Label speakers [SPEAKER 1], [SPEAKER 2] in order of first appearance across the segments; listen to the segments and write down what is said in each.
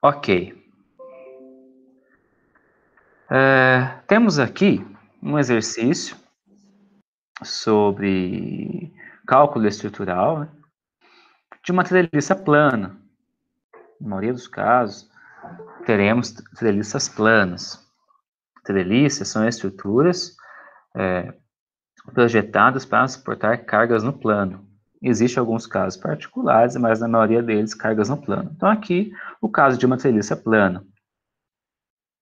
[SPEAKER 1] Ok. Temos aqui um exercício sobre cálculo estrutural, né, de uma treliça plana. Na maioria dos casos, teremos treliças planas. Treliças são estruturas projetadas para suportar cargas no plano. Existem alguns casos particulares, mas na maioria deles, cargas no plano. Então, aqui, o caso de uma treliça plana,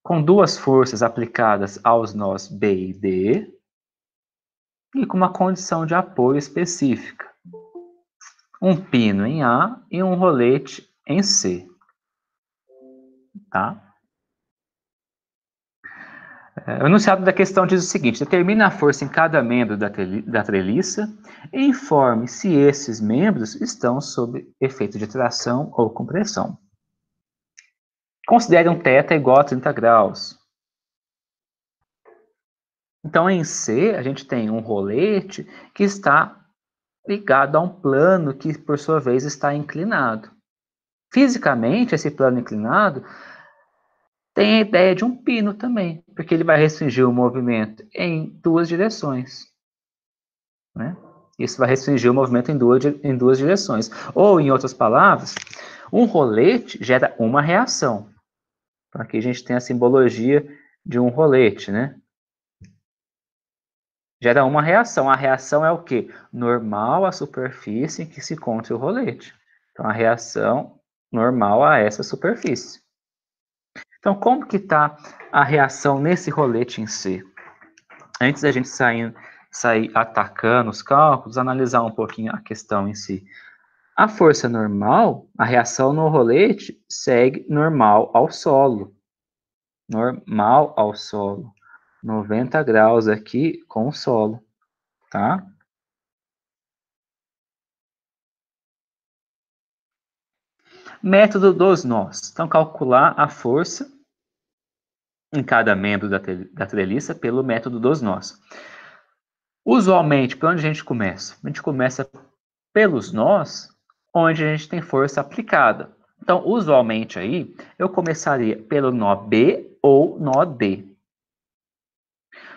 [SPEAKER 1] com duas forças aplicadas aos nós B e D, e com uma condição de apoio específica. Um pino em A e um rolete em C. Tá? O enunciado da questão diz o seguinte: determine a força em cada membro da treliça e informe se esses membros estão sob efeito de tração ou compressão. Considere um θ igual a 30 graus. Então, em C, a gente tem um rolete que está ligado a um plano que, por sua vez, está inclinado. Fisicamente, esse plano inclinado tem a ideia de um pino também, porque ele vai restringir o movimento em duas direções. Né? Isso vai restringir o movimento em duas direções. Ou, em outras palavras, um rolete gera uma reação. Então, aqui a gente tem a simbologia de um rolete, né? Gera uma reação. A reação é o quê? Normal à superfície em que se encontra o rolete. Então, a reação normal a essa superfície. Então, como que está a reação nesse rolete em si? Antes da gente sair atacando os cálculos, analisar um pouquinho a questão em si. A força normal, a reação no rolete, segue normal ao solo. Normal ao solo. 90 graus aqui com o solo, tá? Método dos nós. Então, calcular a força em cada membro da treliça pelo método dos nós. Usualmente, por onde a gente começa? A gente começa pelos nós, onde a gente tem força aplicada. Então, usualmente aí, eu começaria pelo nó B ou nó D.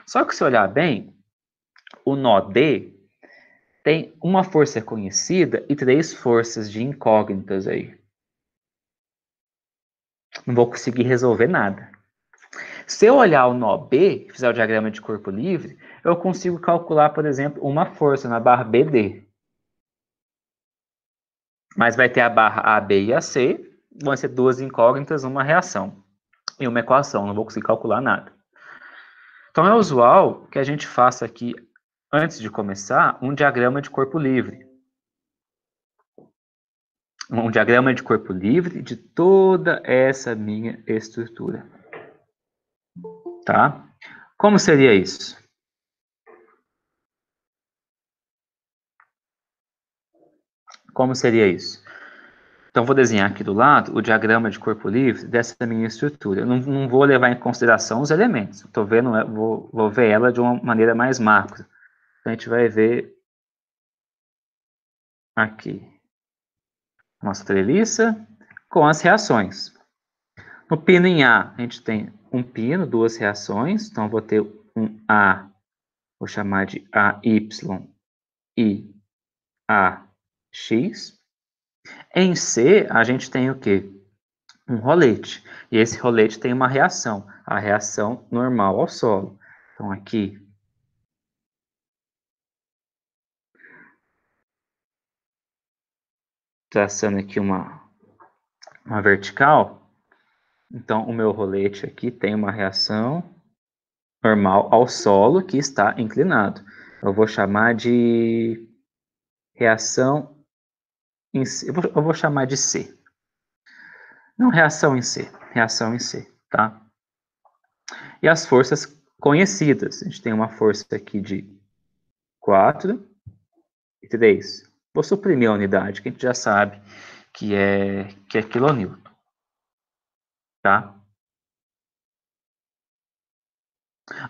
[SPEAKER 1] Só que se olhar bem, o nó D tem uma força conhecida e três forças de incógnitas aí. Não vou conseguir resolver nada. Se eu olhar o nó B, fizer o diagrama de corpo livre, eu consigo calcular, por exemplo, uma força na barra BD. Mas vai ter a barra A, B e a C, vão ser duas incógnitas, uma reação e uma equação, não vou conseguir calcular nada. Então é usual que a gente faça aqui, antes de começar, um diagrama de corpo livre. Um diagrama de corpo livre de toda essa minha estrutura. Tá? Como seria isso? Como seria isso? Então, vou desenhar aqui do lado o diagrama de corpo livre dessa minha estrutura. Eu não vou levar em consideração os elementos. Estou vendo, vou ver ela de uma maneira mais macro. Então, a gente vai ver aqui nossa treliça com as reações. No pino em A, a gente tem um pino, duas reações. Então, eu vou ter um A, vou chamar de AY e AX. Em C, a gente tem o quê? Um rolete. E esse rolete tem uma reação, a reação normal ao solo. Então, aqui, traçando aqui uma vertical, então o meu rolete aqui tem uma reação normal ao solo que está inclinado. Eu vou chamar de reação em C. Eu vou chamar de C. Não, reação em C. Reação em C, tá? E as forças conhecidas. A gente tem uma força aqui de 4 e 3. Vou suprimir a unidade, que a gente já sabe que é quilonewton, tá?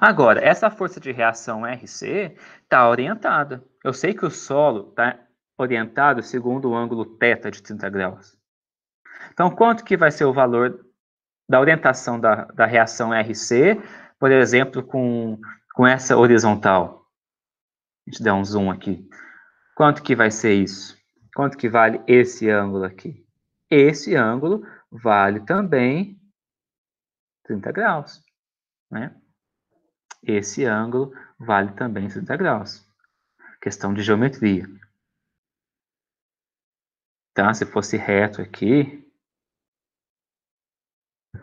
[SPEAKER 1] Agora, essa força de reação RC está orientada. Eu sei que o solo está orientado segundo o ângulo θ de 30 graus. Então, quanto que vai ser o valor da orientação da reação RC, por exemplo, com essa horizontal? A gente dá um zoom aqui. Quanto que vai ser isso? Quanto que vale esse ângulo aqui? Esse ângulo vale também 30 graus, né? Esse ângulo vale também 30 graus. Questão de geometria. Tá? Se fosse reto aqui,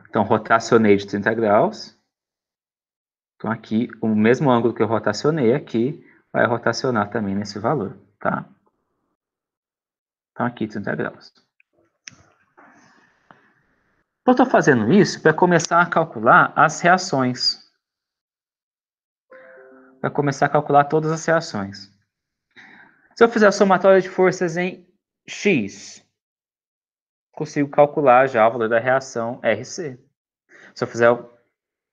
[SPEAKER 1] então rotacionei de 30 graus. Então aqui, o mesmo ângulo que eu rotacionei aqui, vai rotacionar também nesse valor, tá? Então aqui 30 graus. Eu estou fazendo isso para começar a calcular as reações. Para começar a calcular todas as reações. Se eu fizer a somatória de forças em X, consigo calcular já o valor da reação RC. Se eu fizer a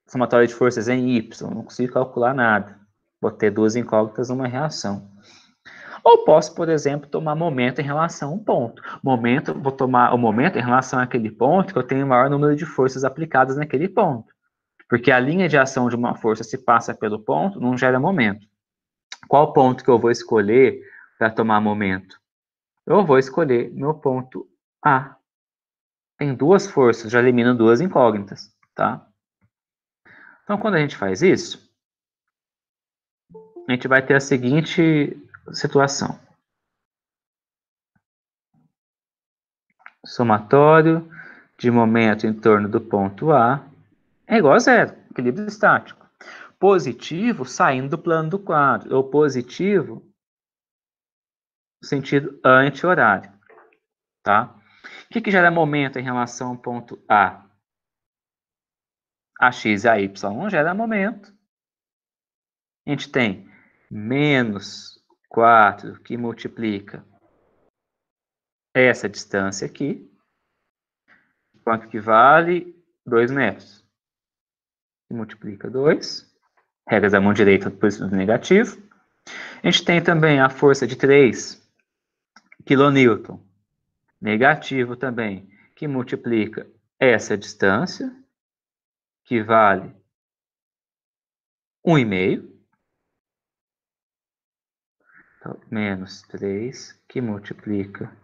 [SPEAKER 1] somatória de forças em Y, não consigo calcular nada. Vou ter duas incógnitas numa reação. Ou posso, por exemplo, tomar momento em relação a um ponto. Vou tomar o momento em relação àquele ponto que eu tenho o maior número de forças aplicadas naquele ponto. Porque a linha de ação de uma força se passa pelo ponto, não gera momento. Qual ponto que eu vou escolher para tomar momento? Eu vou escolher meu ponto A. Tem duas forças, já elimino duas incógnitas, tá? Então, quando a gente faz isso, a gente vai ter a seguinte situação. Somatório de momento em torno do ponto A é igual a zero, equilíbrio estático. Positivo saindo do plano do quadro, ou positivo no sentido anti-horário, tá? O que gera momento em relação ao ponto A? A x e a y não gera momento. A gente tem menos 4 que multiplica essa distância aqui, quanto que vale? 2 metros. Que multiplica 2. Regras da mão direita, positivo e negativo. A gente tem também a força de 3 kN, negativo também, que multiplica essa distância, que vale 1,5. Então, menos 3, que multiplica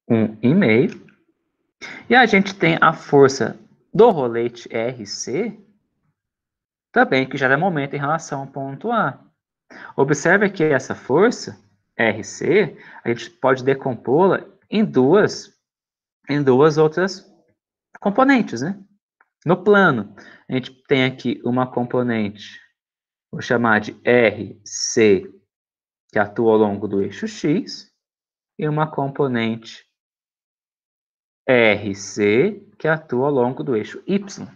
[SPEAKER 1] 1,5. E a gente tem a força do rolete RC, também, que gera momento em relação ao ponto A. Observe que essa força, RC, a gente pode decompô-la em duas outras componentes, né? No plano, a gente tem aqui uma componente, vou chamar de RC, que atua ao longo do eixo X, e uma componente RC, que atua ao longo do eixo Y.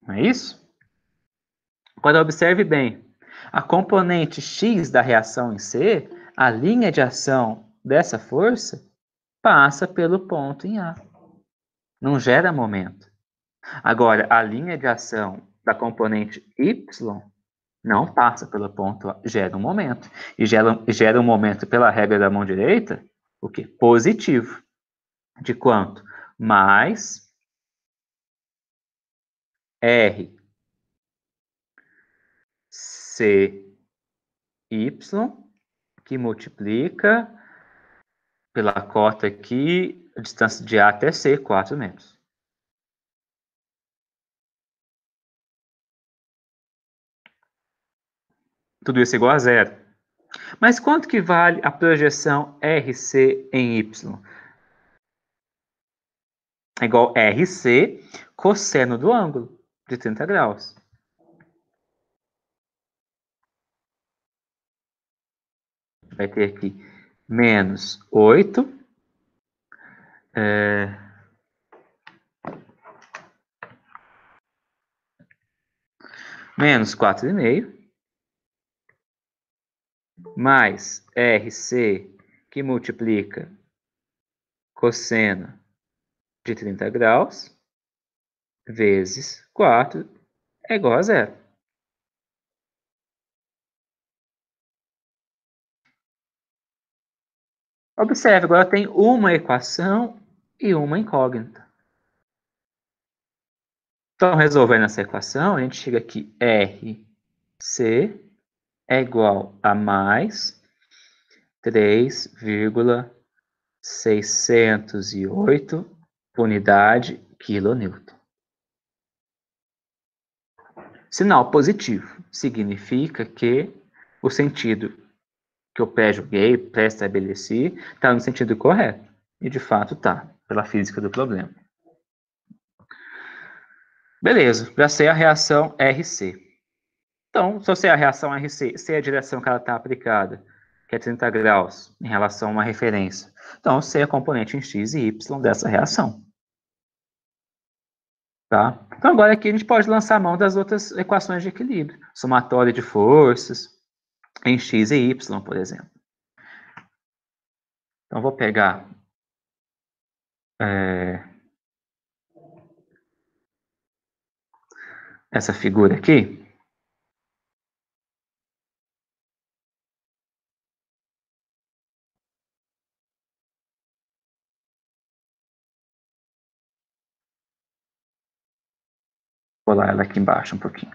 [SPEAKER 1] Não é isso? Agora observe bem, a componente X da reação em C, a linha de ação dessa força, passa pelo ponto em A. Não gera momento. Agora, a linha de ação da componente Y não passa pelo ponto A, gera um momento. E gera um momento pela regra da mão direita, o quê? Positivo. De quanto? Mais R C Y, que multiplica pela cota aqui, a distância de A até C, 4 metros. Tudo isso igual a zero. Mas quanto que vale a projeção RC em Y? É igual a RC cosseno do ângulo, de 30 graus. Vai ter aqui menos 8. Menos 4,5. Mais RC, que multiplica cosseno de 30 graus, vezes 4, é igual a zero. Observe, agora tem uma equação e uma incógnita. Então, resolvendo essa equação, a gente chega aqui, RC é igual a mais 3,608 unidade quilonewton. Sinal positivo significa que o sentido que eu pré-julguei, pré-estabeleci, está no sentido correto. E de fato está, pela física do problema. Beleza, já sei a reação RC. Então, se eu sei a reação RC, sei a direção que ela está aplicada, que é 30 graus, em relação a uma referência. Então, eu sei a componente em x e y dessa reação. Tá? Então, agora aqui a gente pode lançar a mão das outras equações de equilíbrio. Somatória de forças em x e y, por exemplo. Então, vou pegar essa figura aqui. Vou colar ela aqui embaixo um pouquinho.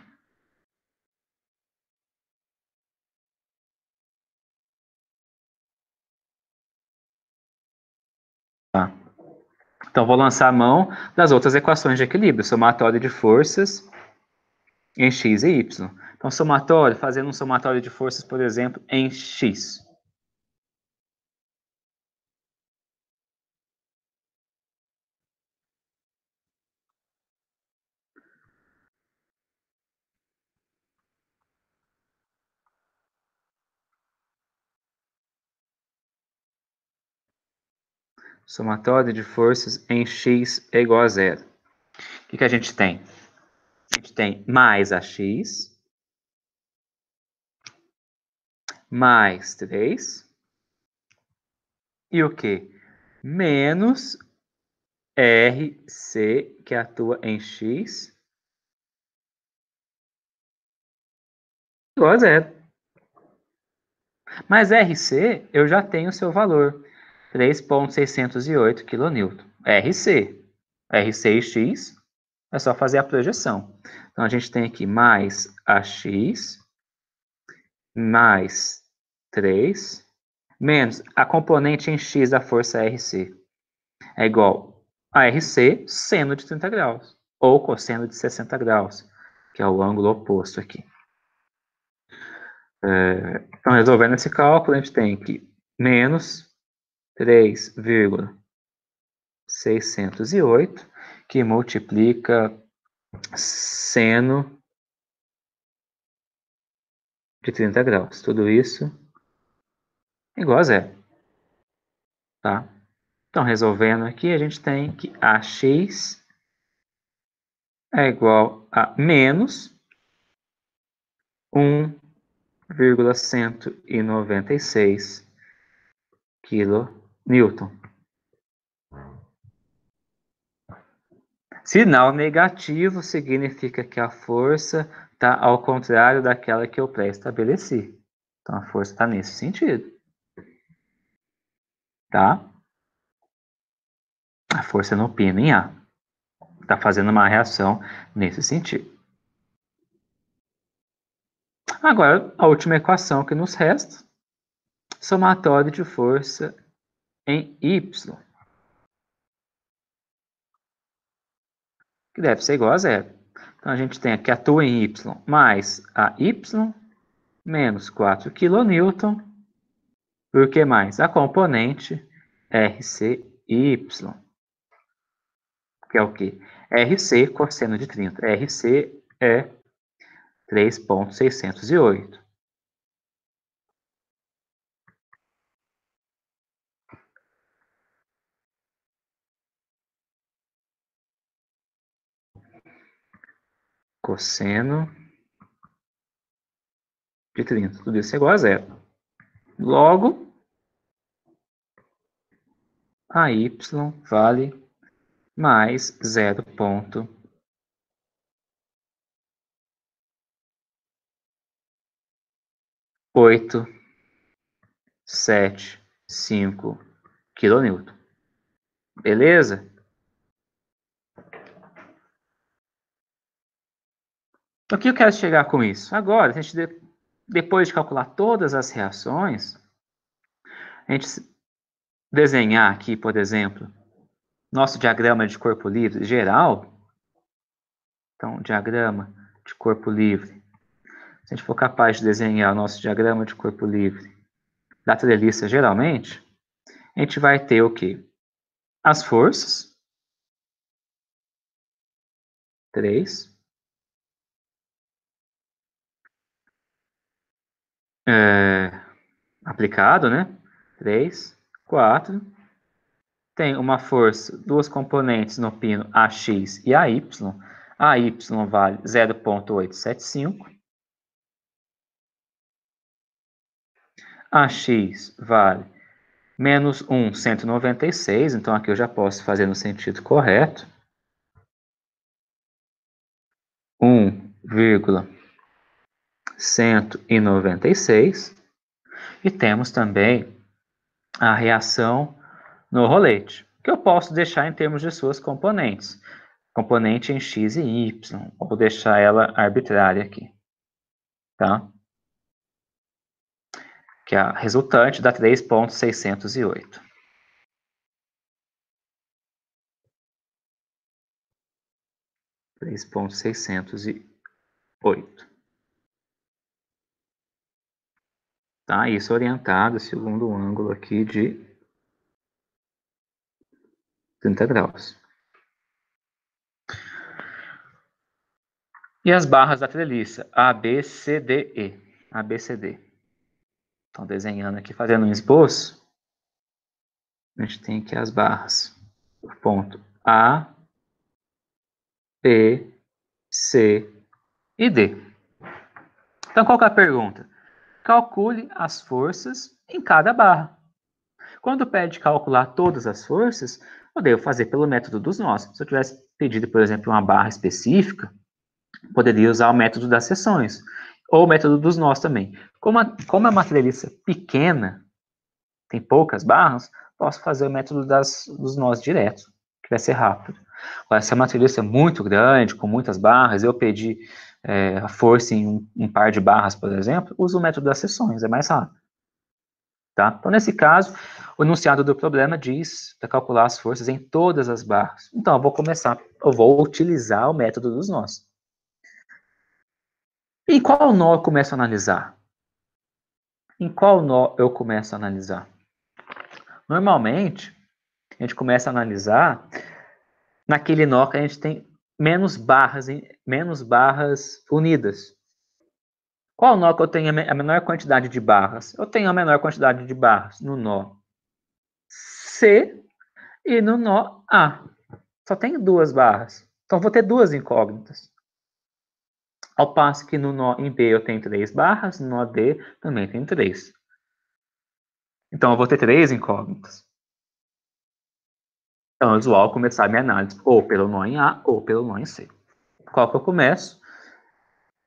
[SPEAKER 1] Tá? Então, vou lançar a mão das outras equações de equilíbrio. Somatória de forças em x e y. Então, somatório, fazendo um somatório de forças, por exemplo, em x. Somatório de forças em x é igual a zero. O que a gente tem? A gente tem mais AX, mais 3, e o quê? Menos RC, que atua em x, igual a zero. Mas RC, eu já tenho o seu valor, 3,608 kN. RC. RC e x, é só fazer a projeção. Então, a gente tem aqui mais AX, mais 3, menos a componente em x da força RC. É igual a RC seno de 30 graus, ou cosseno de 60 graus, que é o ângulo oposto aqui. Então, resolvendo esse cálculo, a gente tem que menos 3,608, que multiplica seno de 30 graus. Tudo isso igual a zero. Tá? Então, resolvendo aqui, a gente tem que AX é igual a menos 1,196 kN. Sinal negativo significa que a força está ao contrário daquela que eu pré-estabeleci. Então, a força está nesse sentido. Tá? A força no pino em A. Está fazendo uma reação nesse sentido. Agora, a última equação que nos resta, somatório de força em Y, que deve ser igual a zero. Então, a gente tem aqui atua em Y mais a Y menos 4 kN, por que mais? A componente RCY, que é o quê? RC cosseno de 30. RC é 3,608. Cosseno de 30. Tudo isso é igual a zero. Logo, a y vale mais 0,8753. kN. Beleza? O que eu quero chegar com isso? Agora, a gente, depois de calcular todas as reações, a gente desenhar aqui, por exemplo, nosso diagrama de corpo livre geral. Então, diagrama de corpo livre. Se a gente for capaz de desenhar o nosso diagrama de corpo livre da treliça geralmente, a gente vai ter o quê? As forças, 3. Aplicado, né? 3, 4. Tem uma força, duas componentes no pino AX e AY. AY vale 0,875. AX vale menos 196, então aqui eu já posso fazer no sentido correto. 1,196. E temos também a reação no rolete, que eu posso deixar em termos de suas componentes. Componente em x e y, ou deixar ela arbitrária aqui. Tá? Que é a resultante da 3.608. Tá? Isso orientado segundo o ângulo aqui de 30 graus. E as barras da treliça, A, B, C, D, E. A, B, C, D. Então, desenhando aqui, fazendo um esboço, a gente tem aqui as barras. O ponto A, B, C e D. Então, qual que é a pergunta? Calcule as forças em cada barra. Quando pede calcular todas as forças, eu devo fazer pelo método dos nós. Se eu tivesse pedido, por exemplo, uma barra específica, poderia usar o método das seções, ou o método dos nós também. Como é uma treliça pequena, tem poucas barras, posso fazer o método dos nós direto, que vai ser rápido. Agora, se é uma treliça muito grande, com muitas barras, eu pedi a força em um par de barras, por exemplo, uso o método das seções, é mais rápido. Tá? Então, nesse caso, o enunciado do problema diz para calcular as forças em todas as barras. Então, eu vou utilizar o método dos nós. E qual nó eu começo a analisar? Em qual nó eu começo a analisar? Normalmente, a gente começa a analisar naquele nó que a gente tem menos barras unidas. Qual nó que eu tenho a menor quantidade de barras? Eu tenho a menor quantidade de barras no nó C e no nó A. Só tenho duas barras. Então, vou ter duas incógnitas. Ao passo que no nó em B eu tenho 3 barras, no nó D também tem 3. Então, eu vou ter 3 incógnitas. Então, é usual começar a minha análise ou pelo nó em A ou pelo nó em C. Qual que eu começo?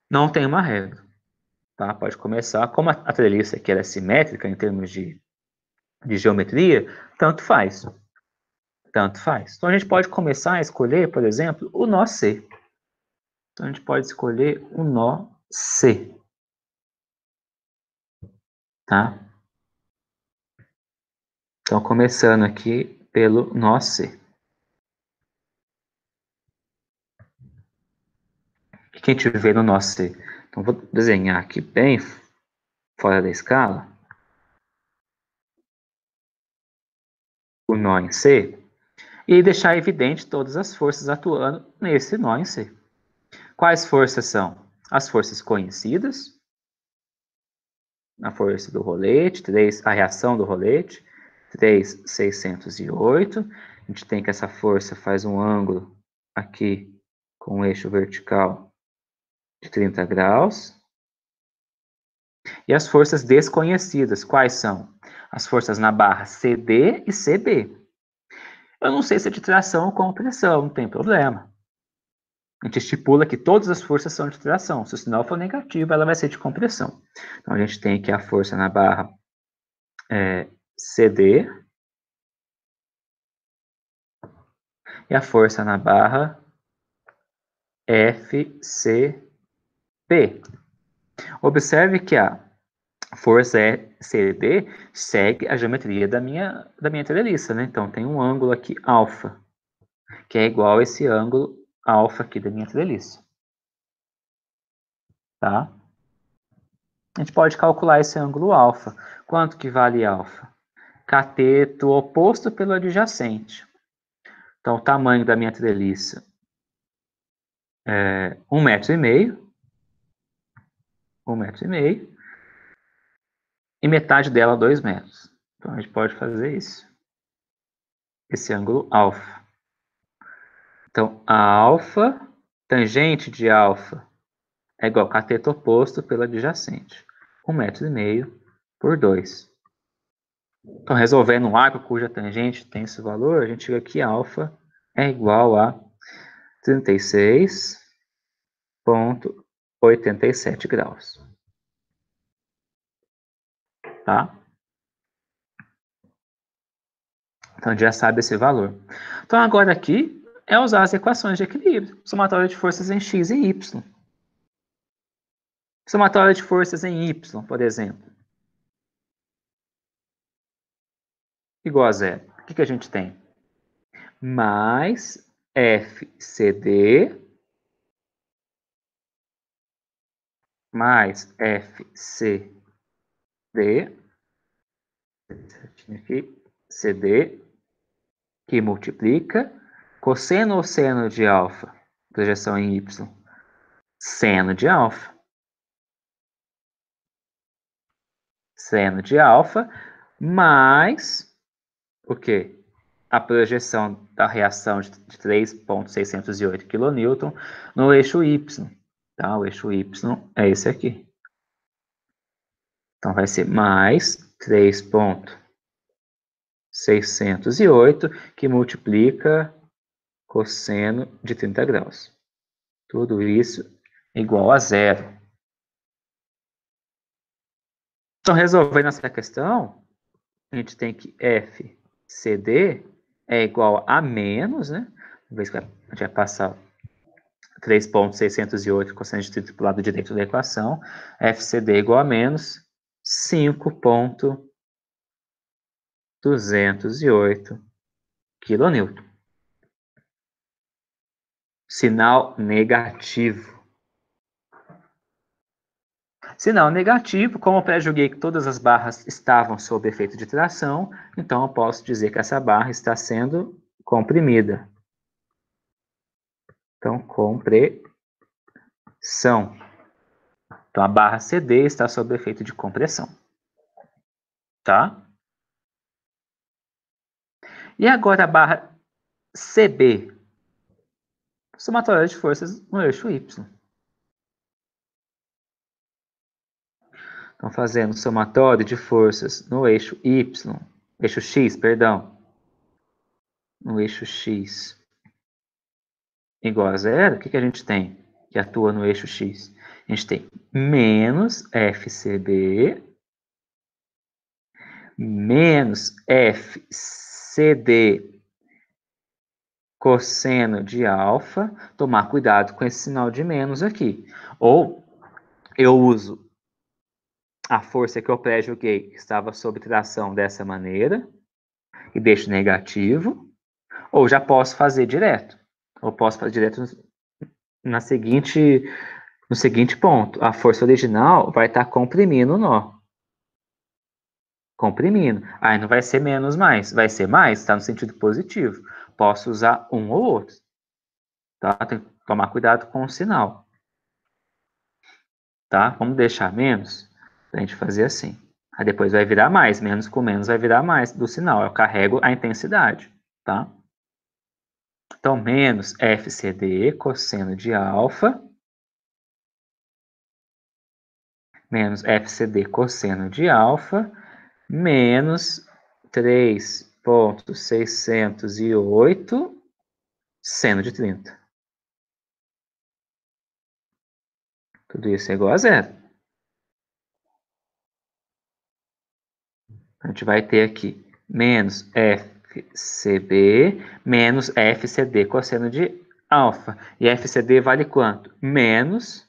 [SPEAKER 1] Não tem uma regra. Tá? Pode começar, como a treliça aqui é simétrica em termos de geometria, tanto faz. Tanto faz. Então, a gente pode começar a escolher, por exemplo, o nó C. Então, a gente pode escolher o nó C. Tá? Então, começando aqui pelo nó C. O que a gente vê no nó C? Então, vou desenhar aqui bem fora da escala o nó em C e deixar evidente todas as forças atuando nesse nó em C. Quais forças são? As forças conhecidas, a força do rolete, a reação do rolete, 3,608. A gente tem que essa força faz um ângulo aqui com o eixo vertical de 30 graus. E as forças desconhecidas, quais são? As forças na barra CD e CB. Eu não sei se é de tração ou compressão, não tem problema. A gente estipula que todas as forças são de tração. Se o sinal for negativo, ela vai ser de compressão. Então, a gente tem aqui a força na barra CD e a força na barra FCP. Observe que a força CD segue a geometria da minha treliça, né? Então, tem um ângulo aqui, alfa, que é igual a esse ângulo alfa aqui da minha treliça. Tá? A gente pode calcular esse ângulo alfa. Quanto que vale alfa? Cateto oposto pelo adjacente. Então, o tamanho da minha treliça é 1,5 m. 1,5 m. E metade dela 2 metros. Então, a gente pode fazer isso. Esse ângulo alfa. Então, a alfa, tangente de alfa, é igual a cateto oposto pelo adjacente. 1,5 m por 2. Então, resolvendo um arco cuja tangente tem esse valor, a gente chega aqui, alfa é igual a 36,87 graus. Tá? Então, a gente já sabe esse valor. Então, agora aqui é usar as equações de equilíbrio. Somatória de forças em x e y. Somatória de forças em y, por exemplo. Igual a zero. O que a gente tem? Mais FCD mais FCD aqui, CD, que multiplica cosseno ou seno de alfa, projeção em y, seno de alfa. Seno de alfa mais o quê? A projeção da reação de 3,608 kN no eixo y. Tá? O eixo y é esse aqui. Então, vai ser mais 3,608 que multiplica cosseno de 30 graus. Tudo isso igual a zero. Então, resolvendo essa questão, a gente tem que FCD é igual a menos, né? Uma vez que a gente vai passar 3,608 cosseno de 30 para o lado direito da equação, FCD é igual a menos 5,208 kN. Sinal negativo. Sinal negativo, como eu pré-julguei que todas as barras estavam sob efeito de tração, então eu posso dizer que essa barra está sendo comprimida. Então, compressão. Então, a barra CD está sob efeito de compressão. Tá? E agora a barra CB. Somatória de forças no eixo Y. Então, fazendo somatório de forças no eixo Y, eixo X, perdão, no eixo X igual a zero, o que a gente tem que atua no eixo X? A gente tem menos FCB menos FCD cosseno de alfa. Tomar cuidado com esse sinal de menos aqui. Ou eu uso a força que eu pré-julguei que estava sob tração dessa maneira e deixo negativo, ou já posso fazer direto. Ou posso fazer direto no seguinte ponto. A força original vai estar comprimindo o nó. Comprimindo. Aí não vai ser menos mais, vai ser mais, está no sentido positivo. Posso usar um ou outro. Tá? Tem que tomar cuidado com o sinal. Tá? Vamos deixar menos para a gente fazer assim. Aí depois vai virar mais, menos com menos vai virar mais do sinal. Eu carrego a intensidade, tá? Então, menos FCD cosseno de alfa, menos FCD cosseno de alfa, menos 3,608 seno de 30. Tudo isso é igual a zero. A gente vai ter aqui menos FCB menos FCD cosseno de alfa. E FCD vale quanto? Menos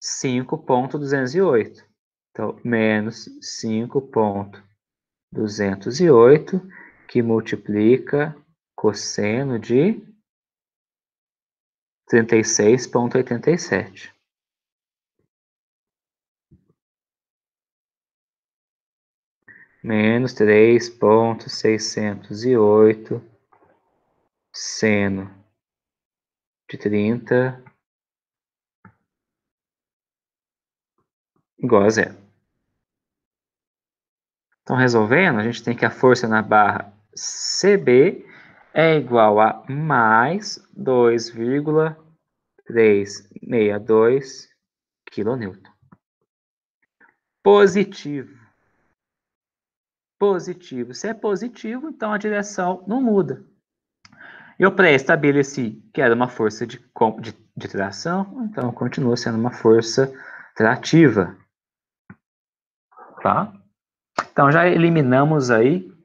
[SPEAKER 1] 5,208. Então, menos 5,208, que multiplica cosseno de 36,87. Menos 3,608 seno de 30 igual a zero. Então, resolvendo, a gente tem que a força na barra CB é igual a mais 2,362 kN. Positivo. Positivo. Se é positivo, então a direção não muda. Eu pré-estabeleci que era uma força de tração, então continua sendo uma força trativa. Tá? Então já eliminamos aí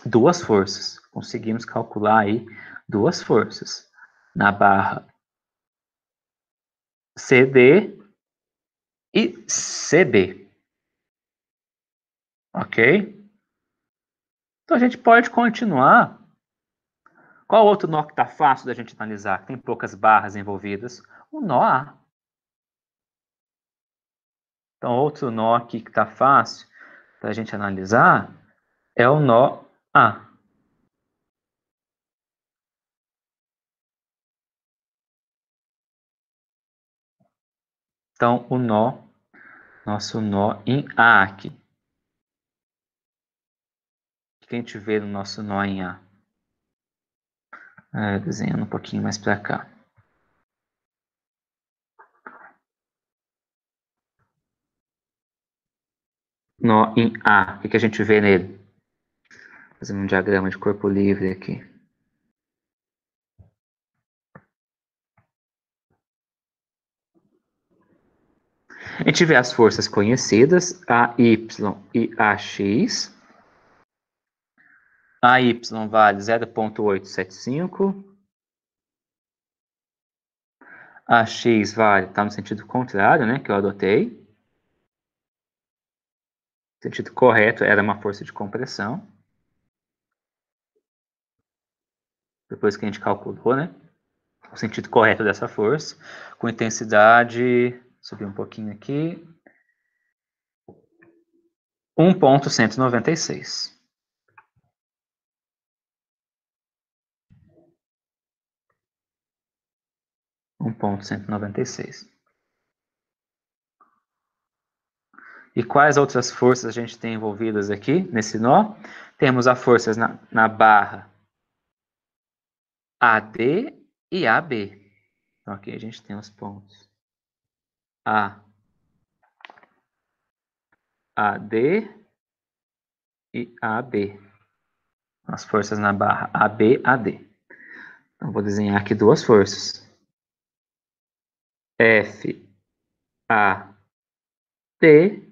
[SPEAKER 1] duas forças. Conseguimos calcular aí duas forças. Na barra CD e CB. Ok? Então a gente pode continuar. Qual outro nó que está fácil da gente analisar? Tem poucas barras envolvidas. O nó A. Então outro nó aqui que está fácil para a gente analisar é o nó A. Então o nó, nosso nó em A aqui. O que a gente vê no nosso nó em A? Desenhando um pouquinho mais para cá. Nó em A. O que a gente vê nele? Fazendo um diagrama de corpo livre aqui. A gente vê as forças conhecidas, AY e AX. AY vale 0,875. AX vale, está no sentido contrário, né, que eu adotei. O sentido correto era uma força de compressão. Depois que a gente calculou, né, o sentido correto dessa força, com intensidade, subir um pouquinho aqui, 1,196. 1,196. E quais outras forças a gente tem envolvidas aqui nesse nó? Temos as forças na barra AD e AB. Então aqui a gente tem os pontos A, AD e AB. As forças na barra AB, AD. Então vou desenhar aqui duas forças. F, A, T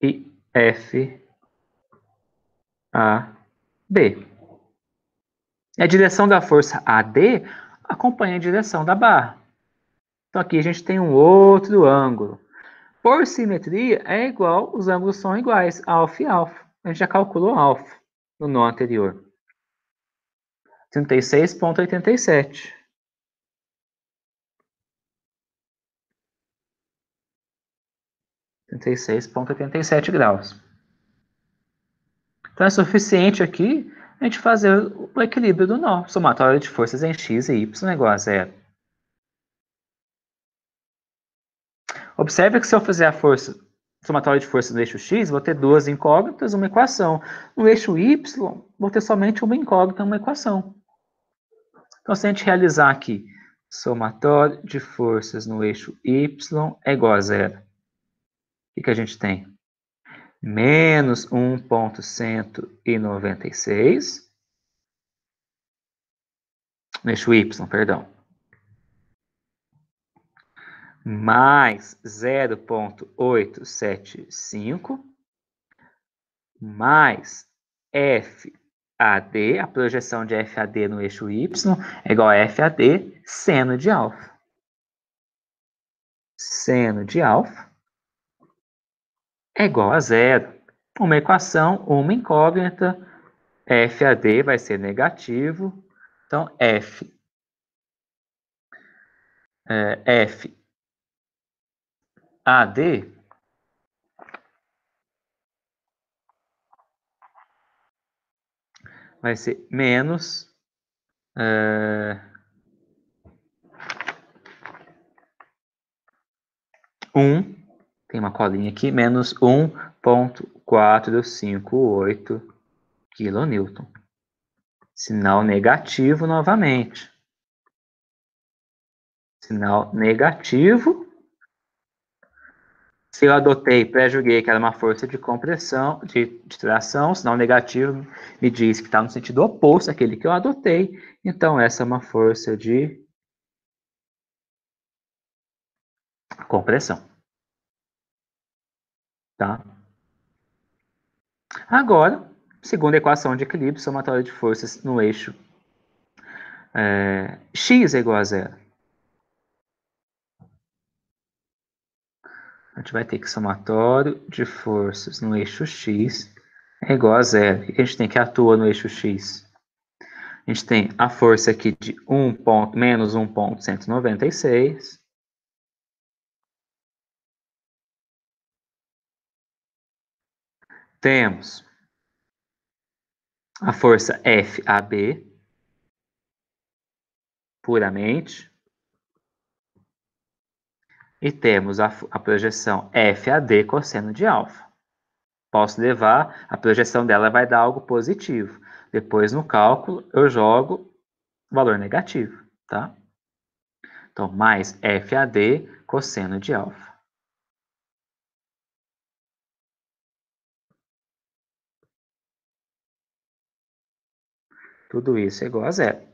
[SPEAKER 1] e F, A, B. E a direção da força AD acompanha a direção da barra. Então aqui a gente tem um outro ângulo. Por simetria, é igual, os ângulos são iguais, alfa e alfa. A gente já calculou alfa no nó anterior. 36,87. 36,87 graus. Então é suficiente aqui a gente fazer o equilíbrio do nó. Somatório de forças em x e y é igual a zero. Observe que se eu fizer a força, somatório de forças no eixo x, vou ter duas incógnitas, uma equação. No eixo y, vou ter somente uma incógnita, uma equação. Então, se a gente realizar aqui, somatório de forças no eixo y é igual a zero. O que a gente tem? Menos 1,196 no eixo y, perdão. Mais 0,875 mais F AD, a projeção de FAD no eixo Y, é igual a FAD seno de alfa. Seno de alfa é igual a zero. Uma equação, uma incógnita, FAD vai ser negativo, então FAD vai ser menos 1, tem uma colinha aqui, menos 1,458 kN. Sinal negativo novamente. Sinal negativo. Se eu adotei, pré-julguei que era uma força de compressão, de tração, sinal negativo me diz que está no sentido oposto àquele que eu adotei. Então, essa é uma força de compressão. Tá? Agora, segunda equação de equilíbrio, somatória de forças no eixo x é igual a zero. A gente vai ter que somatório de forças no eixo x é igual a zero. O que a gente tem que atua no eixo x? A gente tem a força aqui de menos 1,196. Temos a força FAB, puramente. E temos a projeção FAD cosseno de alfa. Posso levar, a projeção dela vai dar algo positivo. Depois, no cálculo, eu jogo valor negativo, tá? Então, mais FAD cosseno de alfa. Tudo isso é igual a zero.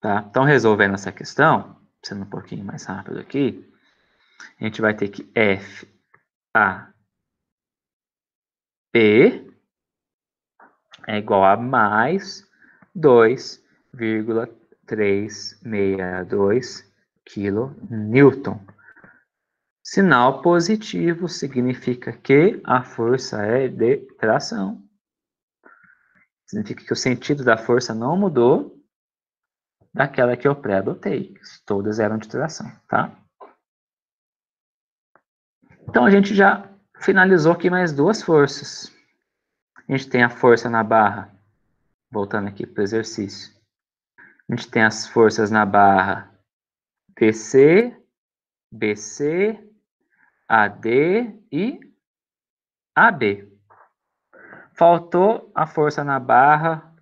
[SPEAKER 1] Tá? Então, resolvendo essa questão, sendo um pouquinho mais rápido aqui, a gente vai ter que FAP é igual a mais 2,362 kN. Sinal positivo significa que a força é de tração. Significa que o sentido da força não mudou daquela que eu pré-adotei. Todas eram de tração, tá? Então, a gente já finalizou aqui mais duas forças. A gente tem a força na barra, voltando aqui para o exercício. A gente tem as forças na barra DC, BC, AD e AB. Faltou a força na barra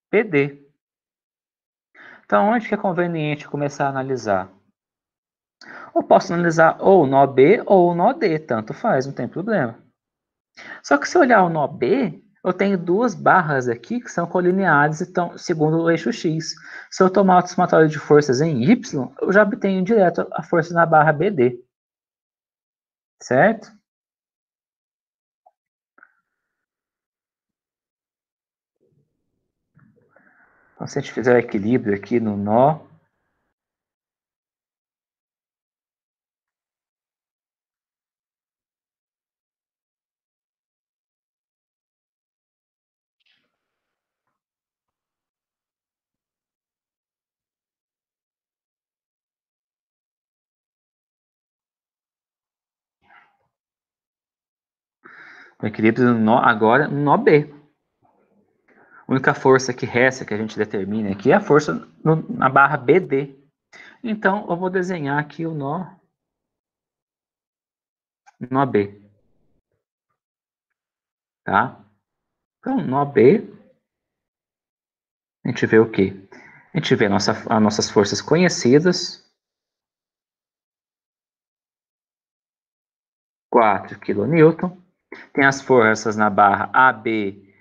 [SPEAKER 1] PD. Então, onde que é conveniente começar a analisar? Eu posso analisar ou o nó B ou o nó D, tanto faz, não tem problema. Só que se eu olhar o nó B, eu tenho duas barras aqui que são colineares e estão segundo o eixo X. Se eu tomar o somatório de forças em Y, eu já obtenho direto a força na barra BD. Certo? Então, se a gente fizer o equilíbrio aqui no nó, o equilíbrio no nó agora no nó B. A única força que resta que a gente determina aqui é a força na barra BD. Então, eu vou desenhar aqui o nó B. Tá? Então, nó B, a gente vê o quê? A gente vê as nossas forças conhecidas, 4 kN. Tem as forças na barra AB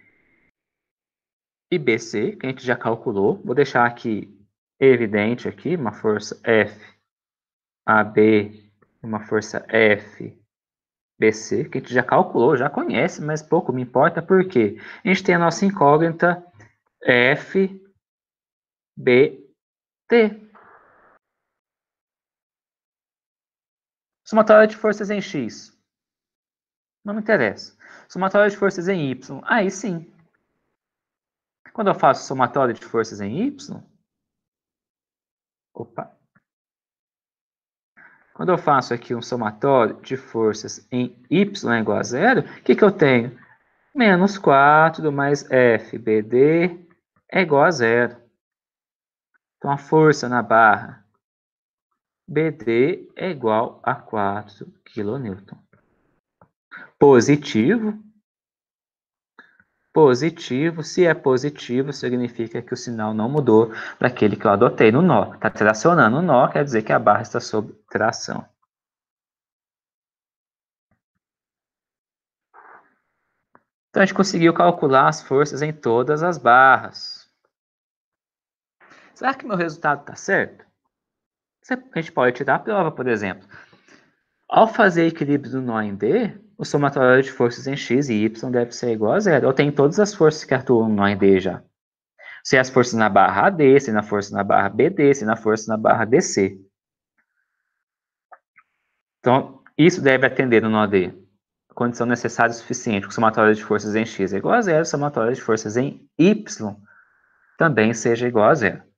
[SPEAKER 1] e BC, que a gente já calculou. Vou deixar aqui evidente aqui, uma força F, AB, uma força F, BC, que a gente já calculou, já conhece, mas pouco me importa, por quê? A gente tem a nossa incógnita FBT. Somatória de forças em X. Não me interessa. Somatória de forças em Y. Aí sim. Quando eu faço somatória de forças em Y, opa. Quando eu faço aqui um somatório de forças em Y igual a zero, o que eu tenho? Menos 4 mais FBD é igual a zero. Então, a força na barra BD é igual a 4 kN. Positivo. Positivo. Se é positivo, significa que o sinal não mudou para aquele que eu adotei no nó. Está tracionando o nó, quer dizer que a barra está sob tração. Então, a gente conseguiu calcular as forças em todas as barras. Será que meu resultado está certo? A gente pode tirar a prova, por exemplo. Ao fazer equilíbrio do nó em D, o somatório de forças em X e Y deve ser igual a zero. Eu tenho todas as forças que atuam no nó em D já. Se as forças na barra AD, se na força na barra BD, se na força na barra DC. Então, isso deve atender no nó D. Condição necessária o suficiente, que o somatório de forças em X é igual a zero, o somatório de forças em Y também seja igual a zero.